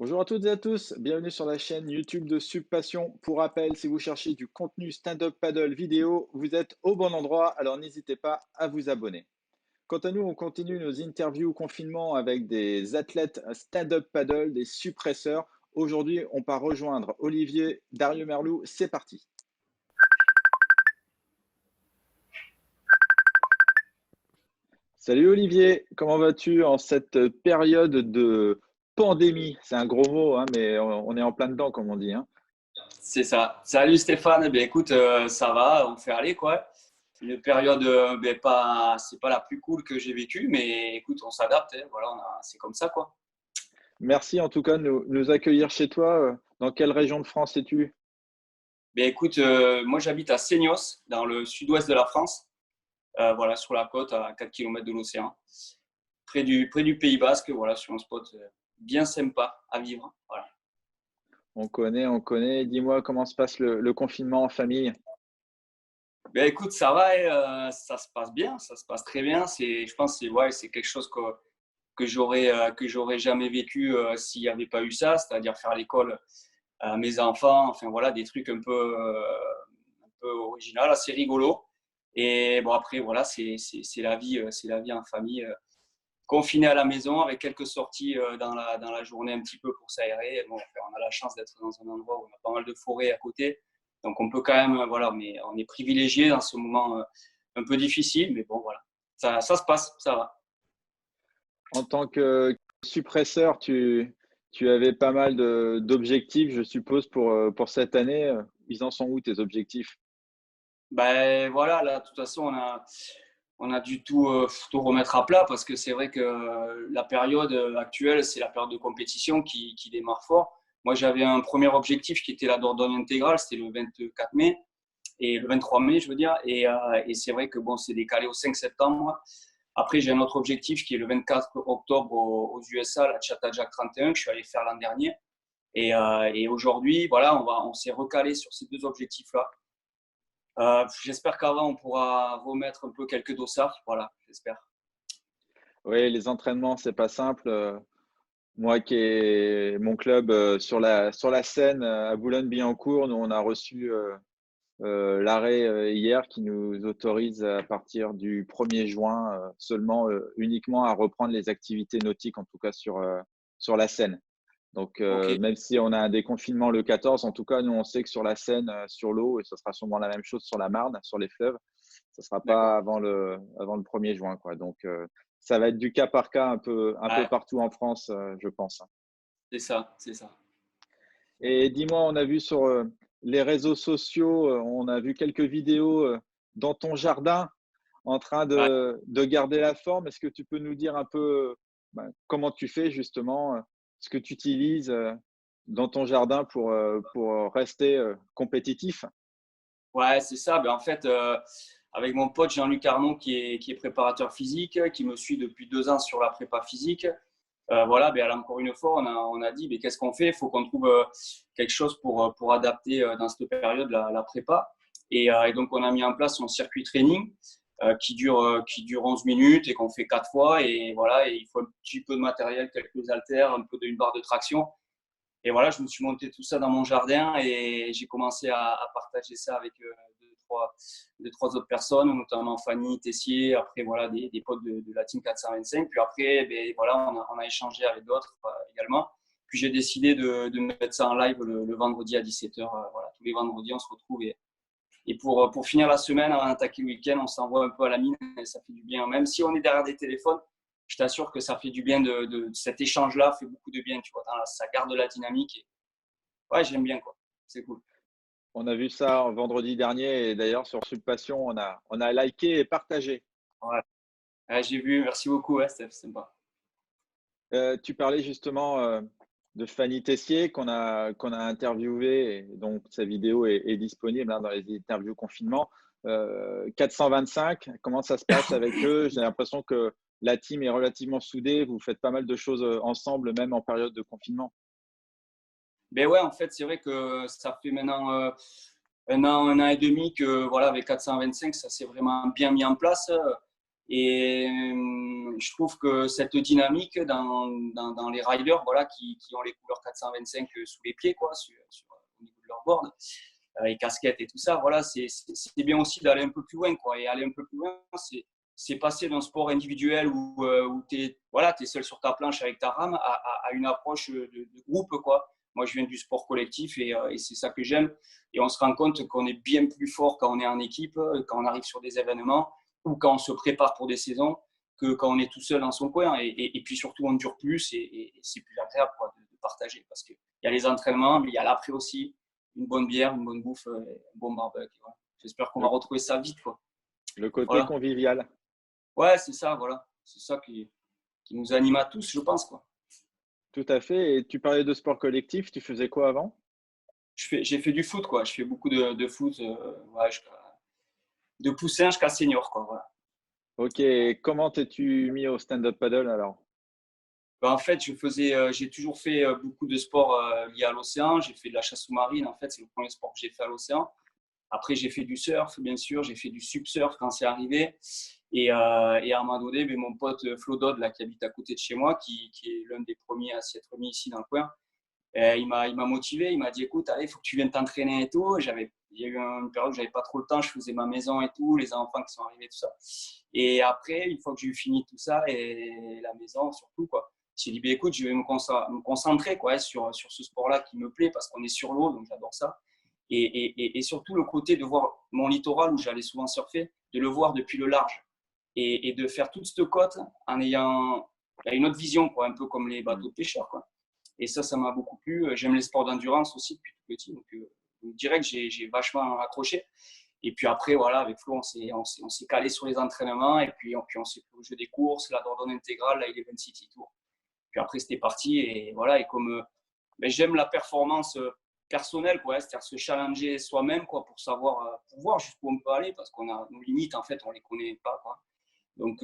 Bonjour à toutes et à tous, bienvenue sur la chaîne YouTube de Subpassion. Pour rappel, si vous cherchez du contenu stand-up paddle vidéo, vous êtes au bon endroit, alors n'hésitez pas à vous abonner. Quant à nous, on continue nos interviews confinement avec des athlètes stand-up paddle, des suppresseurs. Aujourd'hui, on part rejoindre Olivier Dario-Merlou. C'est parti. Salut Olivier, comment vas-tu en cette période de pandémie? C'est un gros mot, hein, mais on est en plein dedans, comme on dit, hein. C'est ça. Salut Stéphane. Écoute, ça va, on fait aller quoi. Une période, c'est pas la plus cool que j'ai vécue, mais écoute, on s'adapte. Voilà, c'est comme ça quoi. Merci en tout cas de nous accueillir chez toi. Dans quelle région de France es-tu? Écoute, moi j'habite à Seignos, dans le sud-ouest de la France. Voilà, sur la côte, à 4 km de l'océan, près du Pays Basque. Voilà, sur un spot bien sympa à vivre. Voilà. On connaît, on connaît. Dis-moi comment se passe le confinement en famille. Écoute, ça va, ça se passe bien, ça se passe très bien. Je pense que c'est quelque chose que j'aurais jamais vécu s'il n'y avait pas eu ça, c'est-à-dire faire l'école à mes enfants, enfin voilà, des trucs un peu original, assez rigolo. Et bon après voilà, c'est la vie en famille, confiné à la maison avec quelques sorties dans la journée un petit peu pour s'aérer. Bon, enfin, on a la chance d'être dans un endroit où on a pas mal de forêts à côté, donc on peut quand même voilà, mais on est privilégié dans ce moment un peu difficile, mais bon voilà, ça se passe, ça va. En tant que suppresseur, tu avais pas mal d'objectifs, je suppose, pour cette année. Ils en sont où tes objectifs? Ben voilà, là, de toute façon, on a dû tout remettre à plat parce que c'est vrai que la période actuelle, c'est la période de compétition qui démarre fort. Moi, j'avais un premier objectif qui était la Dordogne intégrale, c'était le 24 mai, et le 23 mai, je veux dire, et c'est vrai que bon, c'est décalé au 5 septembre. Après, j'ai un autre objectif qui est le 24 octobre aux USA, la Chattajack 31, que je suis allé faire l'an dernier. Et aujourd'hui, voilà, on s'est recalé sur ces deux objectifs-là. J'espère qu'avant, on pourra remettre un peu quelques dossards. Voilà, j'espère. Oui, les entraînements, c'est pas simple. Moi qui ai mon club sur la Seine à Boulogne-Billancourt, nous on a reçu l'arrêt hier qui nous autorise à partir du 1er juin seulement uniquement à reprendre les activités nautiques, en tout cas sur la Seine. Donc, Ok, même si on a un déconfinement le 14, en tout cas, nous, on sait que sur la Seine, sur l'eau, et ce sera sûrement la même chose sur la Marne, sur les fleuves, ce ne sera pas d'accord. avant le 1er juin, quoi. Donc, ça va être du cas par cas un peu Ouais, partout en France, je pense. c'est ça, c'est ça. Et dis-moi, on a vu sur les réseaux sociaux, on a vu quelques vidéos dans ton jardin en train Ouais. de garder la forme. Est-ce que tu peux nous dire un peu comment tu fais justement, ce que tu utilises dans ton jardin pour rester compétitif? Ouais, c'est ça. En fait, avec mon pote Jean-Luc Arnaud, qui est préparateur physique, qui me suit depuis 2 ans sur la prépa physique, voilà, là, encore une fois, on a dit, qu'est-ce qu'on fait? Il faut qu'on trouve quelque chose pour adapter dans cette période la prépa. Et donc, on a mis en place son circuit training qui dure 11 minutes et qu'on fait 4 fois. Et voilà, et il faut un petit peu de matériel, quelques haltères, un peu d'une barre de traction. Et voilà, je me suis monté tout ça dans mon jardin et j'ai commencé à partager ça avec deux, trois autres personnes, notamment Fanny Tessier, après voilà, des potes de la team 425. Puis après, voilà, on a échangé avec d'autres également. Puis j'ai décidé de mettre ça en live le vendredi à 17h. Voilà, tous les vendredis, on se retrouve. Et pour finir la semaine, avant d'attaquer le week-end, on s'envoie un peu à la mine et ça fait du bien. Même si on est derrière des téléphones, je t'assure que ça fait du bien de cet échange-là, fait beaucoup de bien, tu vois. Ça garde la dynamique. Ouais, j'aime bien, quoi. C'est cool. On a vu ça vendredi dernier et d'ailleurs sur Subpassion, on a liké et partagé. Ouais. Ouais, j'ai vu, merci beaucoup, ouais, c'est sympa. Tu parlais justement de Fanny Tessier qu'on a interviewé et donc sa vidéo est disponible hein, dans les interviews confinement. 425, comment ça se passe avec eux? J'ai l'impression que la team est relativement soudée, vous faites pas mal de choses ensemble, même en période de confinement. Ouais, en fait, c'est vrai que ça fait maintenant un an et demi que, voilà, avec 425, ça s'est vraiment bien mis en place. Et je trouve que cette dynamique dans les riders voilà, qui ont les couleurs 425 sous les pieds, quoi, au niveau de leur board, les casquettes et tout ça, voilà, c'est bien aussi d'aller un peu plus loin, quoi. Et aller un peu plus loin, c'est passer d'un sport individuel où tu es, voilà, seul sur ta planche avec ta rame à une approche de groupe, quoi. Moi, je viens du sport collectif et c'est ça que j'aime. Et on se rend compte qu'on est bien plus fort quand on est en équipe, quand on arrive sur des événements ou quand on se prépare pour des saisons que quand on est tout seul dans son coin. Et puis surtout, on dure plus et c'est plus agréable, quoi, de partager. Parce qu'il y a les entraînements, mais il y a l'après aussi. Une bonne bière, une bonne bouffe, un bon barbecue. Voilà. J'espère qu'on va retrouver ça vite, quoi. Le côté Voilà. convivial. Ouais, c'est ça, voilà. C'est ça qui nous anime à tous, je pense, quoi. Tout à fait. Et tu parlais de sport collectif, tu faisais quoi avant? J'ai fait du foot, quoi. Je fais beaucoup de foot, ouais, de poussin jusqu'à senior, quoi. Voilà. Ok, comment t'es-tu mis au stand-up paddle alors? En fait, j'ai toujours fait beaucoup de sports liés à l'océan. J'ai fait de la chasse sous-marine, en fait, c'est le premier sport que j'ai fait à l'océan. Après, j'ai fait du surf, bien sûr. J'ai fait du subsurf quand c'est arrivé. Et à un moment donné, mon pote Flo Dodd, là, qui habite à côté de chez moi, qui est l'un des premiers à s'y être mis ici dans le coin, il m'a motivé. Il m'a dit, écoute, allez, il faut que tu viennes t'entraîner et tout. Il y a eu une période où j'avais pas trop le temps. Je faisais ma maison et tout, les enfants qui sont arrivés, tout ça. Et après, une fois que j'ai eu fini tout ça et la maison surtout, quoi, j'ai dit, écoute, je vais me concentrer, quoi, sur ce sport-là qui me plaît parce qu'on est sur l'eau, donc j'adore ça. Et surtout le côté de voir mon littoral où j'allais souvent surfer, de le voir depuis le large et de faire toute cette côte en ayant une autre vision, quoi, un peu comme les bateaux de pêcheurs, quoi. Et ça m'a beaucoup plu. J'aime les sports d'endurance aussi depuis tout petit, donc direct, j'ai vachement accroché. Et puis après, voilà, avec Flo, on s'est calé sur les entraînements et puis on s'est pris au jeu des courses, la Dordogne intégrale, la Eleven City Tour. Puis après, c'était parti et voilà. Et comme j'aime la performance personnelle, quoi, c'est-à-dire se challenger soi-même, quoi, pour savoir, pour voir jusqu'où on peut aller, parce qu'on a nos limites, en fait, on les connaît pas, quoi. Donc,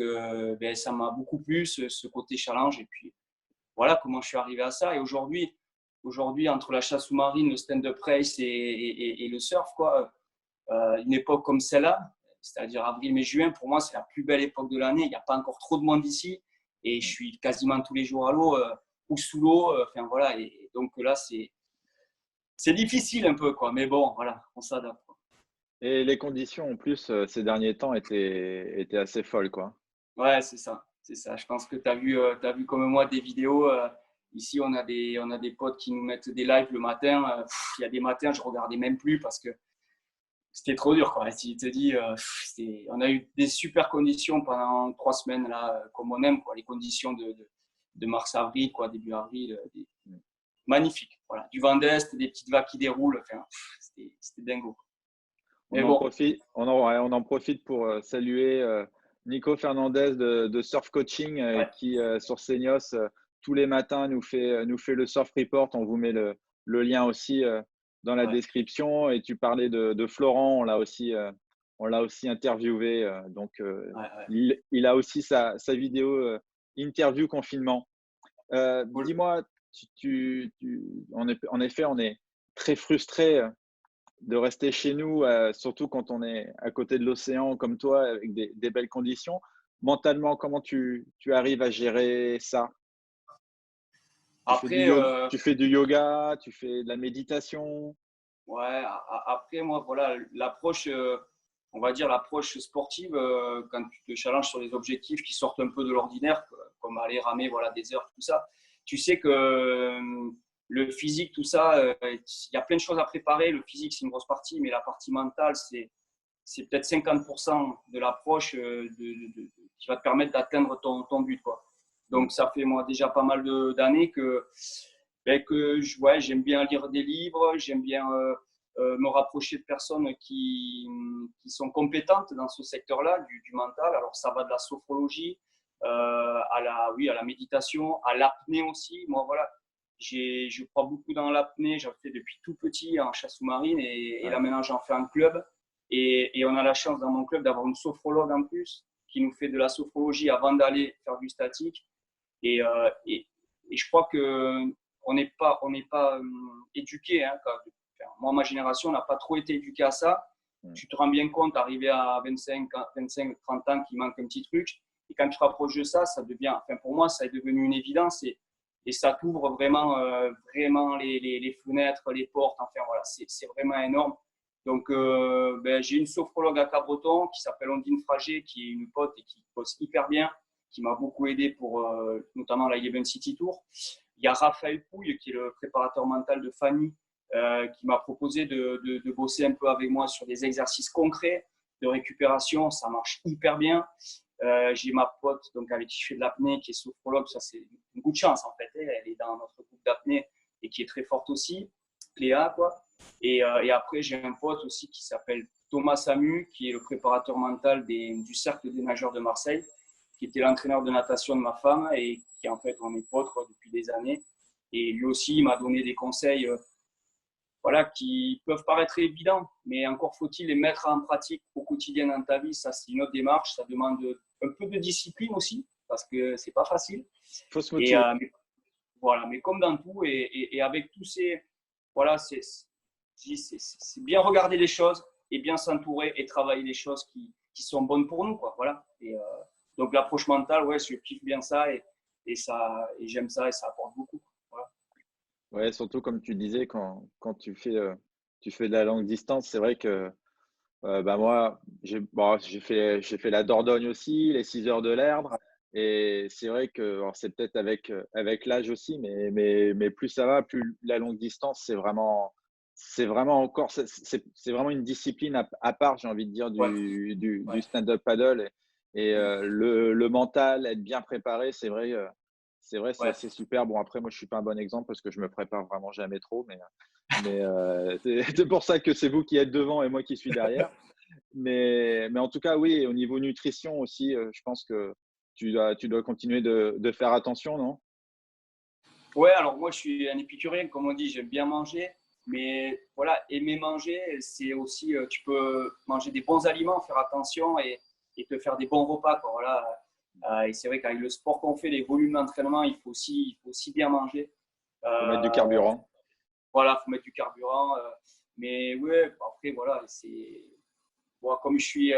ça m'a beaucoup plu, ce côté challenge. Et puis, voilà comment je suis arrivé à ça. Et aujourd'hui entre la chasse sous-marine, le stand-up race et le surf, quoi, une époque comme celle-là, c'est-à-dire avril, mai, juin, pour moi, c'est la plus belle époque de l'année. Il n'y a pas encore trop de monde ici et je suis quasiment tous les jours à l'eau ou sous l'eau. Enfin, voilà. Et donc là, c'est difficile un peu, quoi. Mais bon, voilà, on s'adapte. Et les conditions en plus ces derniers temps étaient assez folles, quoi. Ouais, c'est ça. C'est ça. Je pense que t'as vu comme moi des vidéos. Ici, on a des potes qui nous mettent des lives le matin. Il y a des matins, je regardais même plus parce que c'était trop dur, quoi. Si tu te dis, on a eu des super conditions pendant 3 semaines, là, comme on aime, quoi. Les conditions de mars-avril, quoi, début avril, magnifique. Voilà. Du vent d'est, des petites vagues qui déroulent. Enfin, c'était dingo. Mais bon. On en profite pour saluer Nico Fernandez de Surf Coaching Ouais, qui, sur Seignos, tous les matins nous fait le Surf Report. On vous met le lien aussi dans la ouais, description. Et tu parlais de Florent, on l'a aussi interviewé. Donc, ouais, ouais. il a aussi sa vidéo interview confinement. Cool. Dis-moi, en effet, on est très frustré de rester chez nous, surtout quand on est à côté de l'océan comme toi, avec des belles conditions. Mentalement, comment tu arrives à gérer ça? Après, Tu fais du yoga, tu fais de la méditation? ouais, après, moi, voilà, on va dire l'approche sportive, quand tu te challenges sur des objectifs qui sortent un peu de l'ordinaire, comme aller ramer, voilà, des heures, tout ça, tu sais que le physique, tout ça, il y a plein de choses à préparer. Le physique, c'est une grosse partie, mais la partie mentale, c'est peut-être 50% de l'approche qui va te permettre d'atteindre ton but, quoi. Donc, ça fait moi déjà pas mal d'années que j'aime bien lire des livres, j'aime bien me rapprocher de personnes qui sont compétentes dans ce secteur-là, du mental. Alors, ça va de la sophrologie oui, à la méditation, à l'apnée aussi. Moi, voilà, je crois beaucoup dans l'apnée. J'en fais depuis tout petit en chasse sous-marine et là, Ouais. maintenant, j'en fais un club. Et on a la chance dans mon club d'avoir une sophrologue en plus qui nous fait de la sophrologie avant d'aller faire du statique. Et, euh, et, et je crois que on n'est pas éduqué. Hein, moi, ma génération n'a pas trop été éduqué à ça. Mm. Tu te rends bien compte, arrivé à 25, 30 ans, qu'il manque un petit truc. Et quand tu te rapproches de ça, ça devient, enfin pour moi, ça est devenu une évidence et ça t'ouvre vraiment, vraiment les fenêtres, les portes. Enfin voilà, c'est vraiment énorme. Donc, j'ai une sophrologue à Cabreton qui s'appelle Ondine Frager, qui est une pote et qui bosse hyper bien, qui m'a beaucoup aidé pour notamment la Eleven City Tour. Il y a Raphaël Pouille, qui est le préparateur mental de Fanny, qui m'a proposé de bosser un peu avec moi sur des exercices concrets de récupération. Ça marche hyper bien. J'ai ma pote donc, avec qui je fais de l'apnée, qui est sophrologue. Ça, c'est une coup de chance, en fait. Elle est dans notre groupe d'apnée et qui est très forte aussi. Cléa, quoi. Et après, j'ai un pote aussi qui s'appelle Thomas Samu, qui est le préparateur mental du Cercle des nageurs de Marseille, qui était l'entraîneur de natation de ma femme et qui, en fait, on est potes depuis des années. Et lui aussi, il m'a donné des conseils voilà, qui peuvent paraître évidents, mais encore faut-il les mettre en pratique au quotidien dans ta vie. Ça, c'est une autre démarche. Ça demande un peu de discipline aussi, parce que c'est pas facile. Il faut se Et, motiver. voilà, mais comme dans tout, et avec tous ces. Voilà, c'est bien regarder les choses et bien s'entourer et travailler les choses qui sont bonnes pour nous. Quoi, voilà. Donc, l'approche mentale, ouais, je kiffe bien ça et j'aime ça et ça apporte beaucoup. Voilà. Ouais, surtout comme tu disais, quand tu fais de la longue distance, c'est vrai que bah moi, j'ai fait la Dordogne aussi, les 6 heures de l'Erdre. Et c'est vrai que alors c'est peut-être avec l'âge aussi, mais plus ça va, plus la longue distance, c'est vraiment encore, c'est vraiment une discipline à part, j'ai envie de dire, Ouais, du ouais, stand-up paddle. Le mental, être bien préparé, c'est vrai, ouais. c'est super. Bon, après, moi, je suis pas un bon exemple parce que je me prépare vraiment jamais trop, mais c'est pour ça que c'est vous qui êtes devant et moi qui suis derrière. Mais en tout cas, oui, au niveau nutrition aussi, je pense que tu dois continuer de faire attention, non? Ouais, alors moi je suis un épicurien, comme on dit, j'aime bien manger, mais voilà, aimer manger, c'est aussi, tu peux manger des bons aliments, faire attention et te faire des bons repas, quoi, voilà. Et c'est vrai qu'avec le sport qu'on fait, les volumes d'entraînement, il faut aussi bien manger. Faut mettre du Euh, carburant. voilà, il faut mettre du carburant. Mais ouais, après, voilà, bon, comme je suis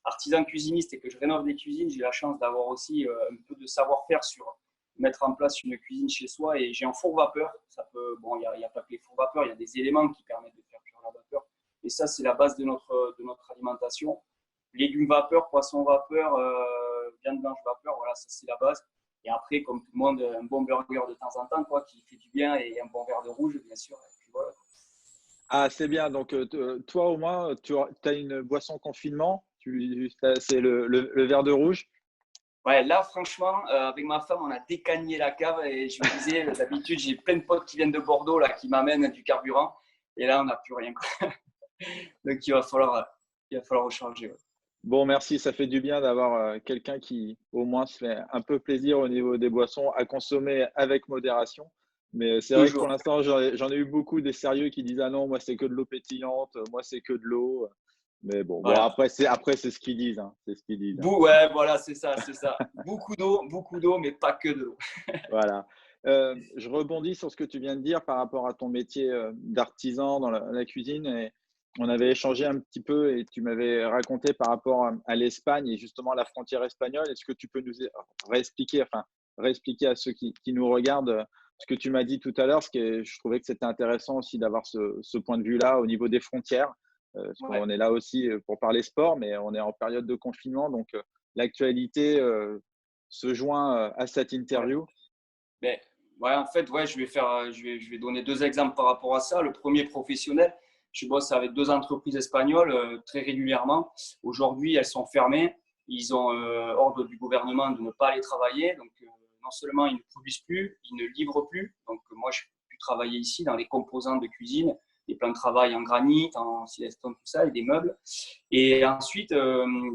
artisan cuisiniste et que je rénove des cuisines, j'ai la chance d'avoir aussi un peu de savoir-faire sur mettre en place une cuisine chez soi. Et j'ai un four vapeur. Ça peut, bon, il y a pas que les fours vapeur, il y a des éléments qui permettent de faire cuire la vapeur. Et ça, c'est la base de notre alimentation. Légumes vapeur, poissons vapeur, viande blanche vapeur, voilà, ça c'est la base. Et après, comme tout le monde, un bon burger de temps en temps, quoi, qui fait du bien, et un bon verre de rouge, bien sûr. Et puis voilà. Ah, c'est bien. Donc, toi, au moins, tu as une boisson confinement. C'est le verre de rouge. Ouais, là, franchement, avec ma femme, on a décagné la cave et je me disais, d'habitude, j'ai plein de potes qui viennent de Bordeaux là, qui m'amènent du carburant. Et là, on n'a plus rien. Donc, il va falloir recharger. Ouais. Bon, merci. Ça fait du bien d'avoir quelqu'un qui, au moins, se fait un peu plaisir au niveau des boissons à consommer avec modération. Mais c'est vrai que pour Toujours. l'instant, j'en ai eu beaucoup des sérieux qui disent: «Ah non, moi, c'est que de l'eau pétillante, moi, c'est que de l'eau». Mais bon, Voilà. après, c'est ce qu'ils disent, hein. C'est ce qu'ils disent, hein. Ouais, voilà, c'est ça, c'est ça. Beaucoup d'eau, mais pas que de l'eau. Voilà. Je rebondis sur ce que tu viens de dire par rapport à ton métier, d'artisan dans la cuisine et on avait échangé un petit peu et tu m'avais raconté par rapport à l'Espagne et justement à la frontière espagnole. Est-ce que tu peux nous réexpliquer à ceux qui nous regardent, ce que tu m'as dit tout à l'heure? Parce que je trouvais que c'était intéressant aussi d'avoir ce point de vue-là au niveau des frontières, parce Ouais. qu'on est là aussi, pour parler sport, mais on est en période de confinement donc l'actualité, se joint, à cette Ouais. interview. Ben, ouais, en fait, ouais, je vais donner deux exemples par rapport à ça. Le premier professionnel, je bosse avec deux entreprises espagnoles très régulièrement. Aujourd'hui, elles sont fermées. Ils ont ordre du gouvernement de ne pas aller travailler. Donc, non seulement ils ne produisent plus, ils ne livrent plus. Donc, moi, je peux plus travailler ici dans les composants de cuisine, des plans de travail en granit, en silestone, tout ça, et des meubles. Et ensuite,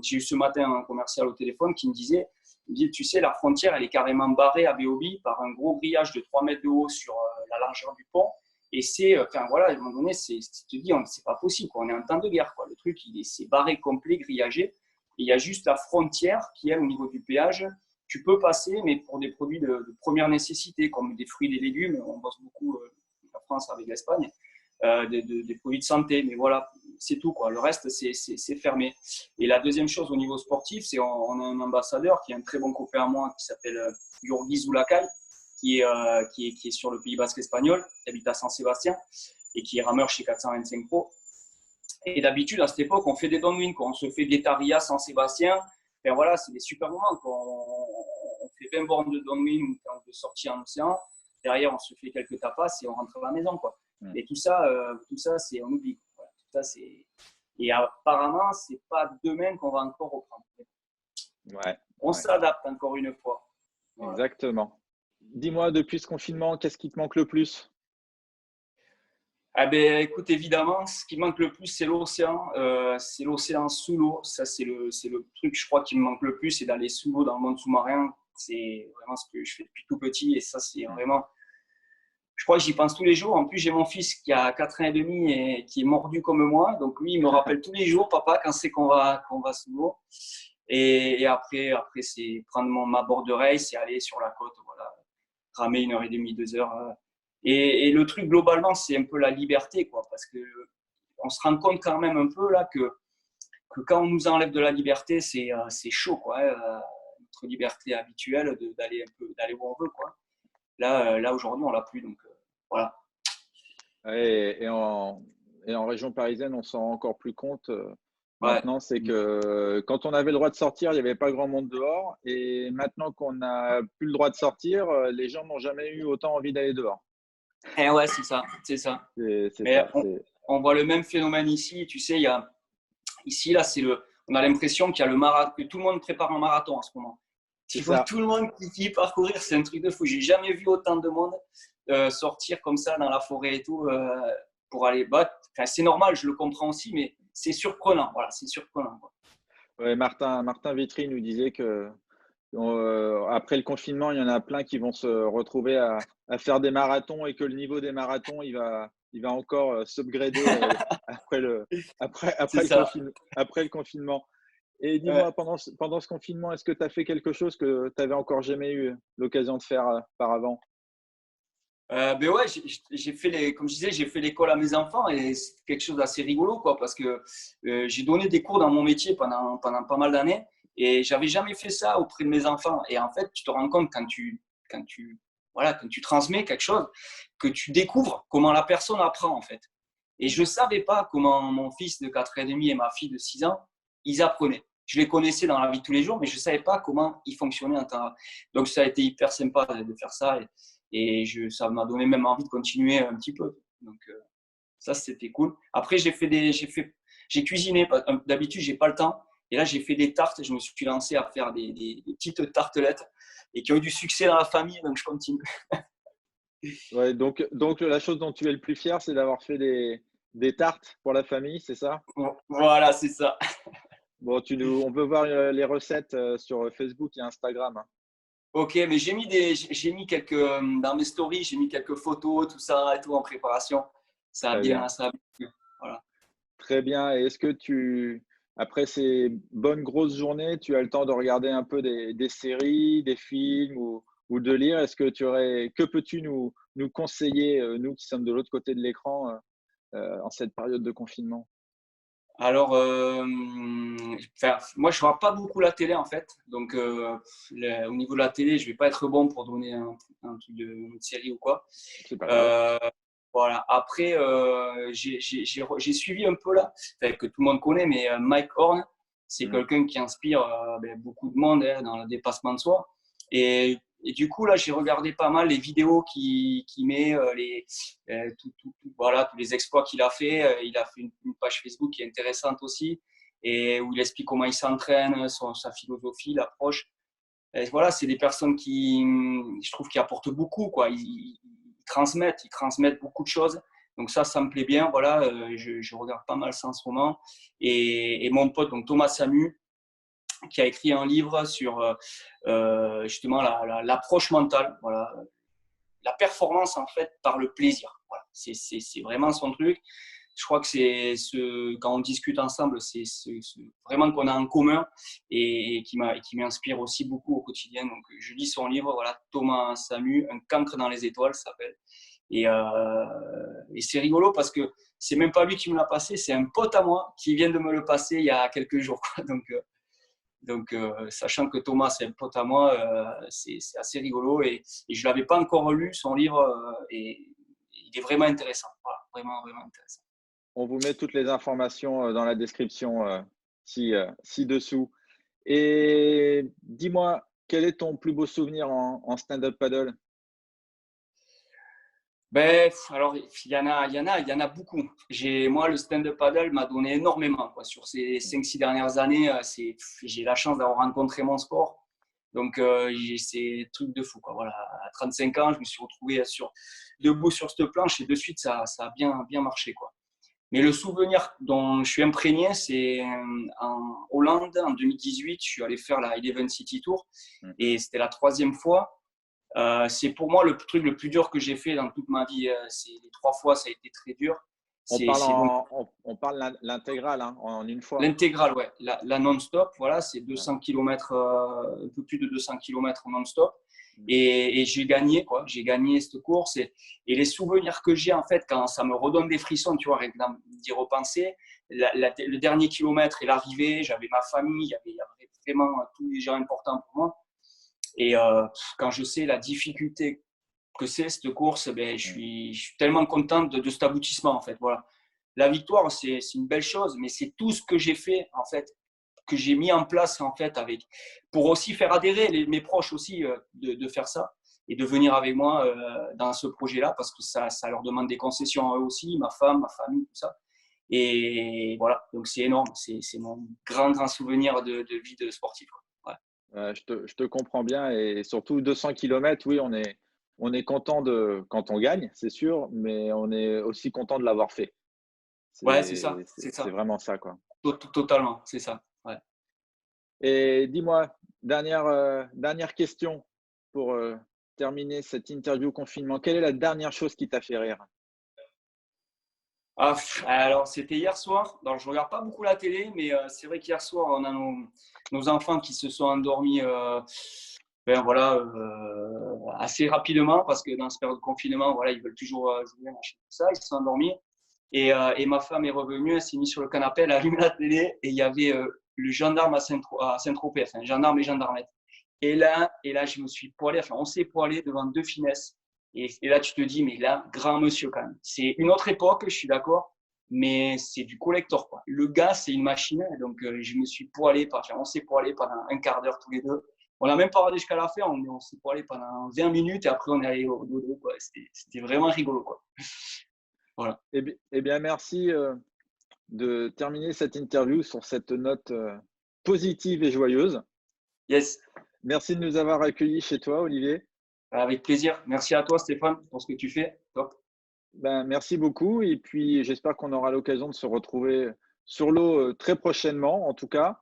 j'ai eu ce matin un commercial au téléphone qui me disait, tu sais, la frontière, elle est carrément barrée à Béobi par un gros grillage de 3 mètres de haut sur la largeur du pont. Et c'est, enfin voilà, à un moment donné, tu te dis, c'est pas possible, quoi. On est en temps de guerre, quoi. Le truc, c'est barré complet, grillagé. Et il y a juste la frontière qui est au niveau du péage. Tu peux passer, mais pour des produits de première nécessité, comme des fruits et des légumes. On bosse beaucoup en France avec l'Espagne, des produits de santé. Mais voilà, c'est tout, quoi. Le reste, c'est fermé. Et la deuxième chose au niveau sportif, c'est on a un ambassadeur qui est un très bon copain à moi qui s'appelle Yorgi Zoulakai, qui est sur le Pays Basque espagnol, qui habite à San Sébastien et qui est rameur chez 425 Pro. Et d'habitude, à cette époque, on fait des downwind, on se fait des Taria San Sébastien. Et voilà, c'est des super moments. On fait 20 bornes de downwind de sortie en océan. Derrière, on se fait quelques tapas et on rentre à la maison, quoi. Et tout ça, c'est on oublie. Voilà. Tout ça, c'est... Et apparemment, c'est pas demain qu'on va encore reprendre. Ouais, on s'adapte encore une fois. Voilà. Exactement. Dis-moi, depuis ce confinement, qu'est-ce qui te manque le plus? Ah ben, écoute, évidemment, ce qui manque le plus, c'est l'océan. C'est l'océan sous l'eau. Ça, c'est le truc, je crois, qui me manque le plus, c'est d'aller sous l'eau, dans le monde sous-marin. C'est vraiment ce que je fais depuis tout petit. Et ça, c'est vraiment... Je crois que j'y pense tous les jours. En plus, j'ai mon fils qui a 4 ans et demi et qui est mordu comme moi. Donc, lui, il me rappelle tous les jours, papa, quand c'est qu'on va sous l'eau. Et après c'est prendre ma board de race et aller sur la côte, voilà, ramer 1h30, 2 heures. Et le truc, globalement, c'est un peu la liberté, quoi, parce qu'on se rend compte quand même un peu là que quand on nous enlève de la liberté, c'est chaud, quoi, notre liberté habituelle d'aller où on veut, quoi. Là aujourd'hui, on l'a plus, donc voilà. Et en région parisienne, on s'en rend encore plus compte. Maintenant, c'est que quand on avait le droit de sortir, il n'y avait pas grand monde dehors. Et maintenant qu'on n'a plus le droit de sortir, les gens n'ont jamais eu autant envie d'aller dehors. Et ouais, c'est ça. On voit le même phénomène ici. Tu sais, ici, là, on a l'impression qu'il y a le marathon, que tout le monde prépare un marathon en ce moment. Tu vois tout le monde qui parcourir, c'est un truc de fou. J'ai jamais vu autant de monde sortir comme ça dans la forêt et tout pour aller battre. Enfin, c'est normal, je le comprends aussi, mais c'est surprenant. Voilà, c'est surprenant, quoi. Ouais, Martin Vitry nous disait que après le confinement, il y en a plein qui vont se retrouver à faire des marathons et que le niveau des marathons, il va encore s'upgrader après le confinement. Et dis-moi, pendant ce confinement, est-ce que tu as fait quelque chose que tu n'avais encore jamais eu l'occasion de faire auparavant? Ben ouais, comme je disais, j'ai fait l'école à mes enfants et c'est quelque chose d'assez rigolo, quoi, parce que j'ai donné des cours dans mon métier pendant pas mal d'années et j'avais jamais fait ça auprès de mes enfants. Et en fait, tu te rends compte quand tu transmets quelque chose, que tu découvres comment la personne apprend, en fait. Et je savais pas comment mon fils de 4 ans et demi et ma fille de 6 ans, ils apprenaient. Je les connaissais dans la vie de tous les jours, mais je savais pas comment ils fonctionnaient en temps. Donc ça a été hyper sympa de faire ça. Et ça m'a donné même envie de continuer un petit peu. Donc, ça, c'était cool. Après, j'ai cuisiné. D'habitude, j'ai pas le temps. Et là, j'ai fait des tartes. Je me suis lancé à faire des petites tartelettes et qui ont eu du succès dans la famille. Donc, je continue. Ouais, donc la chose dont tu es le plus fier, c'est d'avoir fait des tartes pour la famille, c'est ça? Voilà, c'est ça. Bon, on peut voir les recettes sur Facebook et Instagram, hein. Ok, mais j'ai mis quelques dans mes stories, j'ai mis quelques photos, tout ça et tout en préparation. Ça a bien. Voilà. Très bien. Et est-ce que après ces bonnes grosses journées, tu as le temps de regarder un peu des séries, des films ou de lire? Que peux-tu nous conseiller, nous qui sommes de l'autre côté de l'écran, en cette période de confinement? Alors, moi, je ne vois pas beaucoup la télé, en fait. Donc, au niveau de la télé, je ne vais pas être bon pour donner un truc une série ou quoi. C'est pas grave. Voilà. Après, j'ai suivi un peu là, que tout le monde connaît, mais Mike Horn, c'est quelqu'un qui inspire beaucoup de monde dans le dépassement de soi. Et du coup, là, j'ai regardé pas mal les vidéos qu'il met, voilà, tous les exploits qu'il a fait. Il a fait une page Facebook qui est intéressante aussi, et où il explique comment il s'entraîne, sa philosophie, l'approche. Et voilà, c'est des personnes qui, je trouve, qui apportent beaucoup, quoi. Ils transmettent beaucoup de choses. Donc ça me plaît bien. Voilà, je regarde pas mal ça en ce moment. Et mon pote, donc Thomas Samu, qui a écrit un livre sur justement l'approche mentale, voilà, la performance en fait par le plaisir. Voilà, c'est vraiment son truc. Je crois que quand on discute ensemble, c'est vraiment qu'on a en commun et qui m'inspire aussi beaucoup au quotidien. Donc je lis son livre, voilà, Thomas Samu, Un cancre dans les étoiles, ça s'appelle. Et c'est rigolo parce que c'est même pas lui qui me l'a passé, c'est un pote à moi qui vient de me le passer il y a quelques jours, quoi. Donc, sachant que Thomas, c'est un pote à moi, c'est assez rigolo. Et je ne l'avais pas encore lu, son livre, et il est vraiment intéressant. Voilà, vraiment, vraiment intéressant. On vous met toutes les informations dans la description ci-dessous. Et dis-moi, quel est ton plus beau souvenir en stand-up paddle? Ben, alors, il y en a beaucoup. Moi, le stand-up paddle m'a donné énormément, quoi. Sur ces 5-6 dernières années, j'ai la chance d'avoir rencontré mon sport. Donc, c'est un truc de fou, quoi. Voilà, à 35 ans, je me suis retrouvé debout sur cette planche et de suite, ça a bien, bien marché, quoi. Mais le souvenir dont je suis imprégné, c'est en Hollande, en 2018, je suis allé faire la Eleven City Tour et c'était la 3e fois. C'est pour moi le truc le plus dur que j'ai fait dans toute ma vie. Les 3 fois, ça a été très dur. On parle l'intégrale hein, en une fois. L'intégrale, ouais. La non-stop, voilà, c'est 200 km, un peu plus de 200 km non-stop. Et j'ai gagné, quoi. J'ai gagné cette course. Et les souvenirs que j'ai, en fait, quand ça me redonne des frissons, tu vois, d'y repenser, le dernier kilomètre et l'arrivée, j'avais ma famille, il y avait vraiment tous les gens importants pour moi. Et quand je sais la difficulté que c'est cette course, ben, je suis tellement content de cet aboutissement, en fait. Voilà. La victoire, c'est une belle chose, mais c'est tout ce que j'ai fait, en fait, que j'ai mis en place, en fait, pour aussi faire adhérer mes proches aussi de faire ça et de venir avec moi dans ce projet-là, parce que ça leur demande des concessions à eux aussi, ma femme, ma famille, tout ça. Et voilà, donc c'est énorme. C'est mon grand souvenir de vie de sportif. Ouais. Je te comprends bien et surtout 200 km, oui, on est content quand on gagne, c'est sûr, mais on est aussi content de l'avoir fait. Ouais, c'est ça. C'est vraiment ça, quoi. Totalement, c'est ça. Ouais. Et dis-moi, dernière question pour terminer cette interview confinement. Quelle est la dernière chose qui t'a fait rire? Alors, c'était hier soir. Alors, je ne regarde pas beaucoup la télé, mais c'est vrai qu'hier soir, on a nos enfants qui se sont endormis voilà, assez rapidement parce que dans cette période de confinement, voilà, ils veulent toujours jouer, machin, tout ça. Ils se sont endormis. Et ma femme est revenue, elle s'est mise sur le canapé, elle a allumé la télé et il y avait le gendarme à Saint-Tropez, enfin, gendarme et gendarmette. Et là, je me suis poilé, enfin, on s'est poilé devant 2 finesses. Et là, tu te dis, mais là, grand monsieur quand même. C'est une autre époque, je suis d'accord, mais c'est du collector, quoi. Le gars, c'est une machine. Donc, je me suis poilé, on s'est poilé pendant un quart d'heure tous les deux. On n'a même pas regardé jusqu'à la fin, on s'est poilé pendant 20 minutes et après, on est allé au dodo, quoi. C'était vraiment rigolo, quoi. Voilà. Eh bien, merci de terminer cette interview sur cette note positive et joyeuse. Yes. Merci de nous avoir accueillis chez toi, Olivier. Avec plaisir. Merci à toi, Stéphane, pour ce que tu fais. Top. Ben, merci beaucoup. Et puis, j'espère qu'on aura l'occasion de se retrouver sur l'eau très prochainement, en tout cas.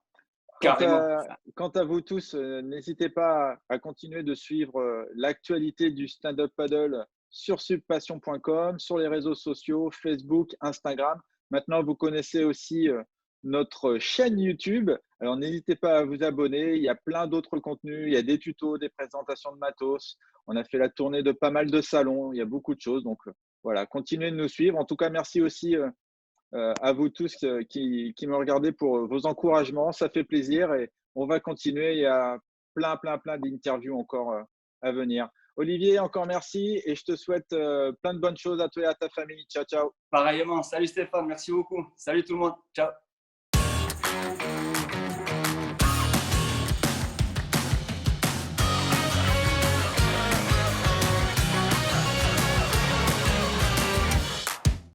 Carrément. Quant à vous tous, n'hésitez pas à continuer de suivre l'actualité du stand-up paddle sur subpassion.com, sur les réseaux sociaux, Facebook, Instagram. Maintenant, vous connaissez aussi notre chaîne YouTube. Alors, n'hésitez pas à vous abonner. Il y a plein d'autres contenus. Il y a des tutos, des présentations de matos. On a fait la tournée de pas mal de salons. Il y a beaucoup de choses. Donc, voilà, continuez de nous suivre. En tout cas, merci aussi à vous tous qui me regardez pour vos encouragements. Ça fait plaisir et on va continuer. Il y a plein d'interviews encore à venir. Olivier, encore merci et je te souhaite plein de bonnes choses à toi et à ta famille. Ciao, ciao. Pareillement. Salut Stéphane, merci beaucoup. Salut tout le monde. Ciao.